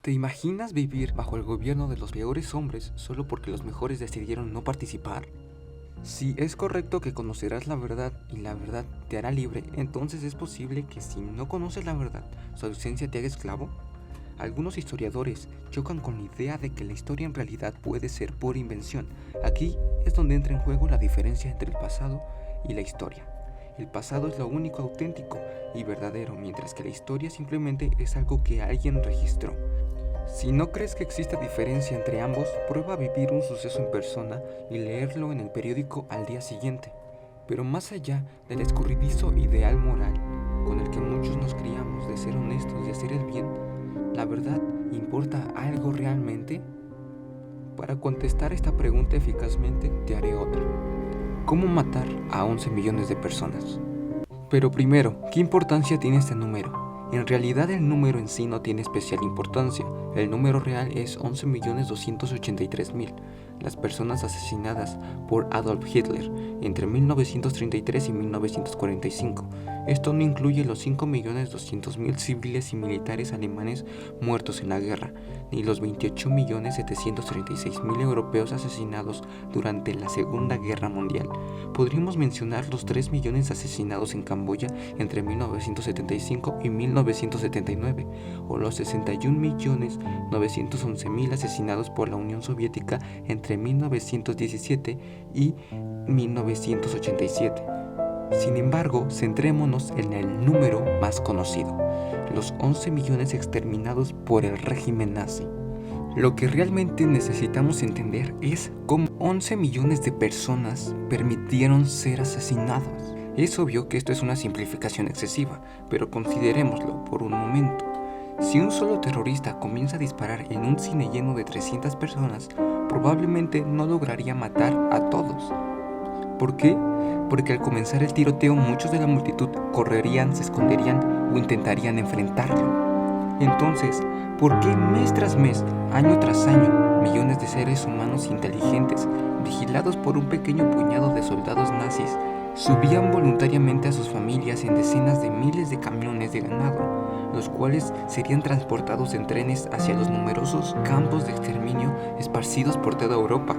¿Te imaginas vivir bajo el gobierno de los peores hombres solo porque los mejores decidieron no participar? Si es correcto que conocerás la verdad y la verdad te hará libre, entonces es posible que si no conoces la verdad, su ausencia te haga esclavo. Algunos historiadores chocan con la idea de que la historia en realidad puede ser pura invención. Aquí es donde entra en juego la diferencia entre el pasado y la historia. El pasado es lo único auténtico y verdadero, mientras que la historia simplemente es algo que alguien registró. Si no crees que exista diferencia entre ambos, prueba a vivir un suceso en persona y leerlo en el periódico al día siguiente. Pero más allá del escurridizo ideal moral con el que muchos nos criamos de ser honestos y hacer el bien, ¿la verdad importa algo realmente? Para contestar esta pregunta eficazmente, te haré otra. ¿Cómo matar a 11 millones de personas? Pero primero, ¿qué importancia tiene este número? En realidad el número en sí no tiene especial importancia. El número real es 11.283.000, las personas asesinadas por Adolf Hitler entre 1933 y 1945. Esto no incluye los 5.200.000 civiles y militares alemanes muertos en la guerra, ni los 28.736.000 europeos asesinados durante la Segunda Guerra Mundial. Podríamos mencionar los 3 millones asesinados en Camboya entre 1975 y 1979, o los 61.911.000 asesinados por la Unión Soviética entre 1917 y 1987. Sin embargo, centrémonos en el número más conocido, los 11 millones exterminados por el régimen nazi. Lo que realmente necesitamos entender es cómo 11 millones de personas permitieron ser asesinadas. Es obvio que esto es una simplificación excesiva, pero considerémoslo por un momento. Si un solo terrorista comienza a disparar en un cine lleno de 300 personas, probablemente no lograría matar a todos. ¿Por qué? Porque al comenzar el tiroteo muchos de la multitud correrían, se esconderían o intentarían enfrentarlo. Entonces, ¿por qué mes tras mes, año tras año, millones de seres humanos inteligentes, vigilados por un pequeño puñado de soldados nazis, subían voluntariamente a sus familias en decenas de miles de camiones de ganado, los cuales serían transportados en trenes hacia los numerosos campos de exterminio esparcidos por toda Europa?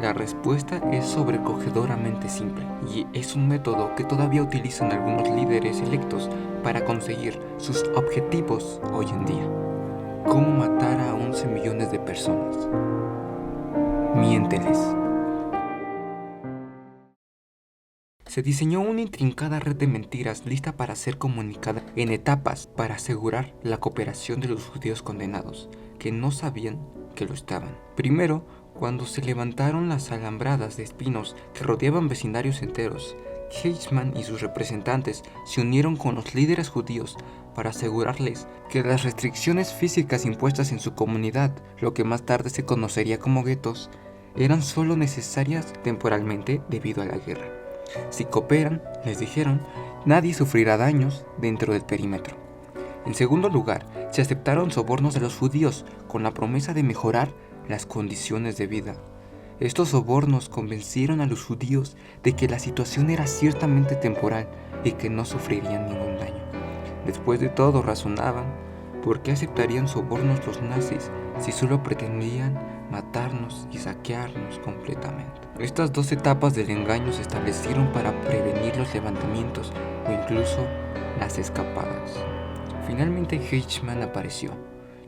La respuesta es sobrecogedoramente simple, y es un método que todavía utilizan algunos líderes electos para conseguir sus objetivos hoy en día. ¿Cómo matar a 11 millones de personas? Miénteles. Se diseñó una intrincada red de mentiras lista para ser comunicada en etapas para asegurar la cooperación de los judíos condenados, que no sabían que lo estaban. Primero, cuando se levantaron las alambradas de espinos que rodeaban vecindarios enteros, Eichmann y sus representantes se unieron con los líderes judíos para asegurarles que las restricciones físicas impuestas en su comunidad, lo que más tarde se conocería como guetos, eran solo necesarias temporalmente debido a la guerra. Si cooperan, les dijeron, nadie sufrirá daños dentro del perímetro. En segundo lugar, se aceptaron sobornos de los judíos con la promesa de mejorar las condiciones de vida. Estos sobornos convencieron a los judíos de que la situación era ciertamente temporal y que no sufrirían ningún daño. Después de todo, razonaban, ¿por qué aceptarían sobornos los nazis si solo pretendían matarnos y saquearnos completamente? Estas dos etapas del engaño se establecieron para prevenir los levantamientos o incluso las escapadas. Finalmente Eichmann apareció.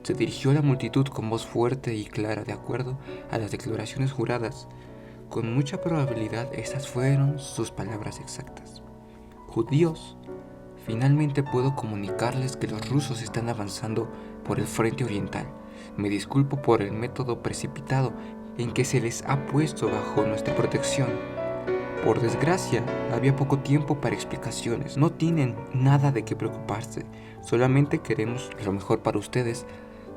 Se dirigió a la multitud con voz fuerte y clara de acuerdo a las declaraciones juradas. Con mucha probabilidad esas fueron sus palabras exactas. Judíos, finalmente puedo comunicarles que los rusos están avanzando por el frente oriental. Me disculpo por el método precipitado en que se les ha puesto bajo nuestra protección. Por desgracia, había poco tiempo para explicaciones. No tienen nada de qué preocuparse. Solamente queremos lo mejor para ustedes.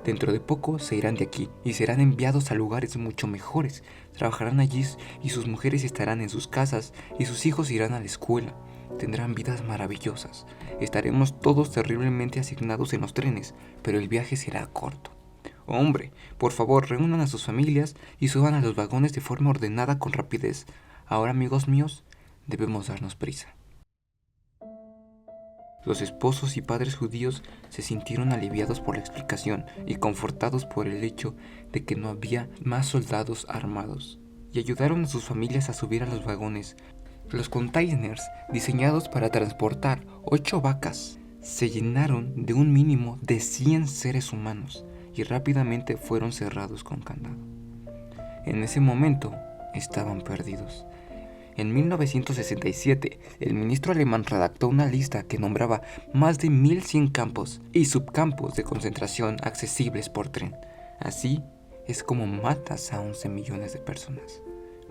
Dentro de poco se irán de aquí y serán enviados a lugares mucho mejores. Trabajarán allí y sus mujeres estarán en sus casas y sus hijos irán a la escuela. Tendrán vidas maravillosas. Estaremos todos terriblemente asignados en los trenes, pero el viaje será corto. Hombre, por favor, reúnan a sus familias y suban a los vagones de forma ordenada con rapidez. Ahora, amigos míos, debemos darnos prisa. Los esposos y padres judíos se sintieron aliviados por la explicación y confortados por el hecho de que no había más soldados armados, y ayudaron a sus familias a subir a los vagones. Los containers, diseñados para transportar 8 vacas, se llenaron de un mínimo de 100 seres humanos y rápidamente fueron cerrados con candado. En ese momento estaban perdidos. En 1967, el ministro alemán redactó una lista que nombraba más de 1100 campos y subcampos de concentración accesibles por tren. Así es como matas a 11 millones de personas,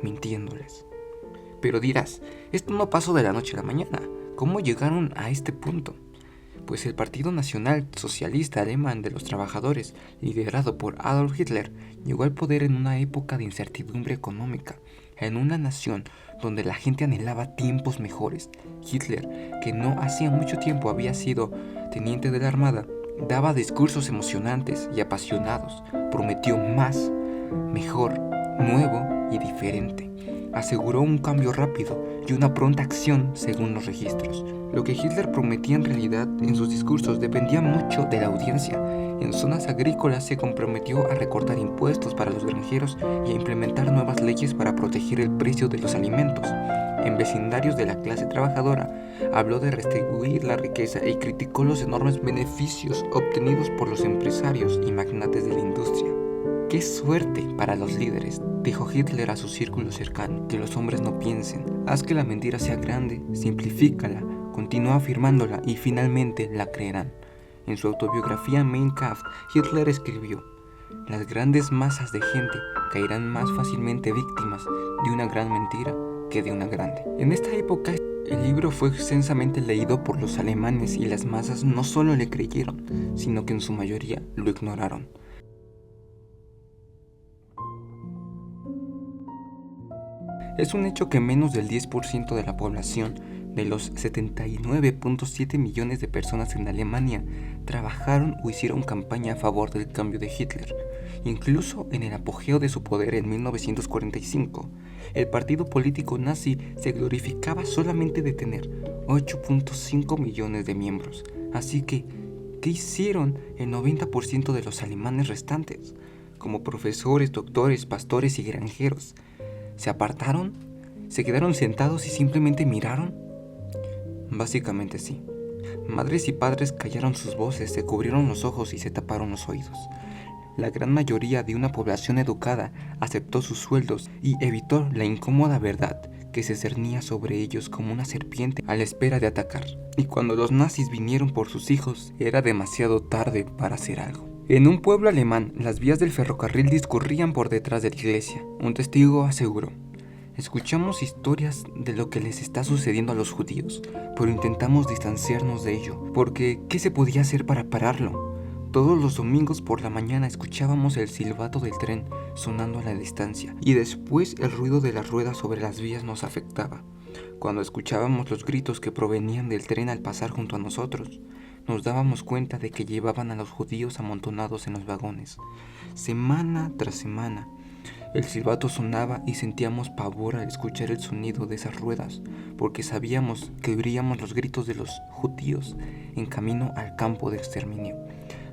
mintiéndoles. Pero dirás, esto no pasó de la noche a la mañana. ¿Cómo llegaron a este punto? Pues el Partido Nacional Socialista Alemán de los Trabajadores, liderado por Adolf Hitler, llegó al poder en una época de incertidumbre económica, en una nación donde la gente anhelaba tiempos mejores. Hitler, que no hacía mucho tiempo había sido teniente de la Armada, daba discursos emocionantes y apasionados, prometió más, mejor, nuevo y diferente. Aseguró un cambio rápido y una pronta acción según los registros. Lo que Hitler prometía en realidad en sus discursos dependía mucho de la audiencia. En zonas agrícolas se comprometió a recortar impuestos para los granjeros y a implementar nuevas leyes para proteger el precio de los alimentos. En vecindarios de la clase trabajadora habló de redistribuir la riqueza y criticó los enormes beneficios obtenidos por los empresarios y magnates de la industria. ¡Qué suerte para los líderes!, dijo Hitler a su círculo cercano, que los hombres no piensen. Haz que la mentira sea grande, simplifícala, continúa afirmándola y finalmente la creerán. En su autobiografía Mein Kampf, Hitler escribió: las grandes masas de gente caerán más fácilmente víctimas de una gran mentira que de una grande. En esta época, el libro fue extensamente leído por los alemanes y las masas no solo le creyeron, sino que en su mayoría lo ignoraron. Es un hecho que menos del 10% de la población de los 79.7 millones de personas en Alemania trabajaron o hicieron campaña a favor del cambio de Hitler. Incluso en el apogeo de su poder en 1945, el partido político nazi se glorificaba solamente de tener 8.5 millones de miembros. Así que, ¿qué hicieron el 90% de los alemanes restantes? Como profesores, doctores, pastores y granjeros, ¿se apartaron? ¿Se quedaron sentados y simplemente miraron? Básicamente sí. Madres y padres callaron sus voces, se cubrieron los ojos y se taparon los oídos. La gran mayoría de una población educada aceptó sus sueldos y evitó la incómoda verdad que se cernía sobre ellos como una serpiente a la espera de atacar. Y cuando los nazis vinieron por sus hijos, era demasiado tarde para hacer algo. En un pueblo alemán, las vías del ferrocarril discurrían por detrás de la iglesia. Un testigo aseguró: escuchamos historias de lo que les está sucediendo a los judíos, pero intentamos distanciarnos de ello, porque ¿qué se podía hacer para pararlo? Todos los domingos por la mañana escuchábamos el silbato del tren sonando a la distancia, y después el ruido de las ruedas sobre las vías nos afectaba. Cuando escuchábamos los gritos que provenían del tren al pasar junto a nosotros, nos dábamos cuenta de que llevaban a los judíos amontonados en los vagones. Semana tras semana, el silbato sonaba y sentíamos pavor al escuchar el sonido de esas ruedas, porque sabíamos que oiríamos los gritos de los judíos en camino al campo de exterminio.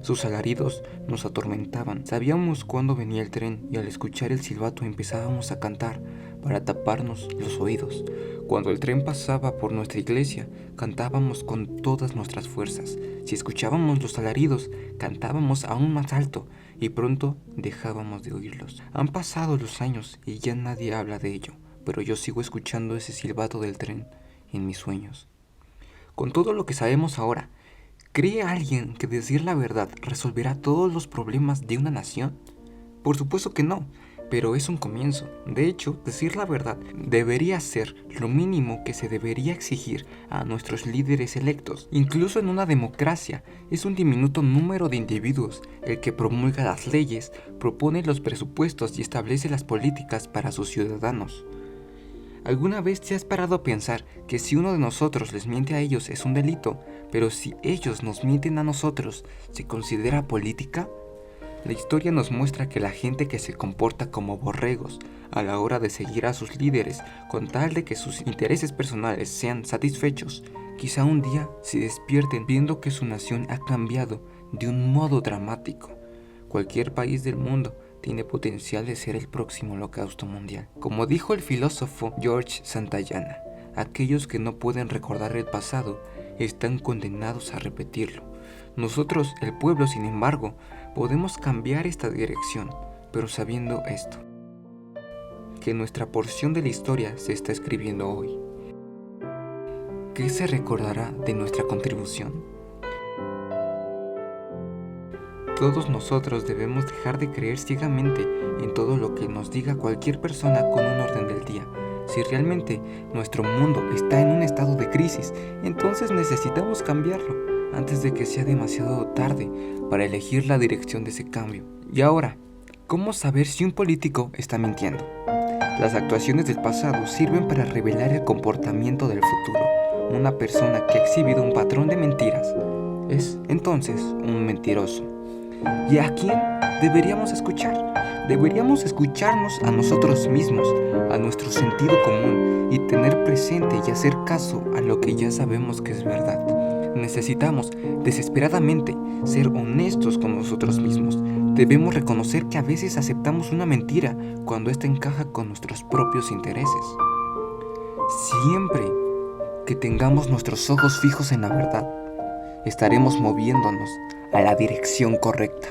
Sus alaridos nos atormentaban. Sabíamos cuándo venía el tren y al escuchar el silbato empezábamos a cantar para taparnos los oídos. Cuando el tren pasaba por nuestra iglesia, cantábamos con todas nuestras fuerzas. Si escuchábamos los alaridos, cantábamos aún más alto y pronto dejábamos de oírlos. Han pasado los años y ya nadie habla de ello, pero yo sigo escuchando ese silbato del tren en mis sueños. Con todo lo que sabemos ahora, ¿cree alguien que decir la verdad resolverá todos los problemas de una nación? Por supuesto que no, pero es un comienzo. De hecho, decir la verdad debería ser lo mínimo que se debería exigir a nuestros líderes electos. Incluso en una democracia, es un diminuto número de individuos el que promulga las leyes, propone los presupuestos y establece las políticas para sus ciudadanos. ¿Alguna vez te has parado a pensar que si uno de nosotros les miente a ellos es un delito, pero si ellos nos mienten a nosotros, ¿se considera política? La historia nos muestra que la gente que se comporta como borregos a la hora de seguir a sus líderes con tal de que sus intereses personales sean satisfechos, Quizá un día se despierten viendo que su nación ha cambiado de un modo dramático. Cualquier país del mundo tiene potencial de ser el próximo holocausto mundial. Como dijo el filósofo George Santayana, aquellos que no pueden recordar el pasado están condenados a repetirlo. Nosotros, el pueblo, sin embargo, podemos cambiar esta dirección, pero sabiendo esto, que nuestra porción de la historia se está escribiendo hoy. ¿Qué se recordará de nuestra contribución? Todos nosotros debemos dejar de creer ciegamente en todo lo que nos diga cualquier persona con un orden del día. Si realmente nuestro mundo está en un estado de crisis, entonces necesitamos cambiarlo antes de que sea demasiado tarde para elegir la dirección de ese cambio. Y ahora, ¿cómo saber si un político está mintiendo? Las actuaciones del pasado sirven para revelar el comportamiento del futuro. Una persona que ha exhibido un patrón de mentiras es entonces un mentiroso. ¿Y a quién deberíamos escuchar? Deberíamos escucharnos a nosotros mismos, a nuestro sentido común y tener presente y hacer caso a lo que ya sabemos que es verdad. Necesitamos desesperadamente ser honestos con nosotros mismos. Debemos reconocer que a veces aceptamos una mentira cuando ésta encaja con nuestros propios intereses. Siempre que tengamos nuestros ojos fijos en la verdad, estaremos moviéndonos a la dirección correcta.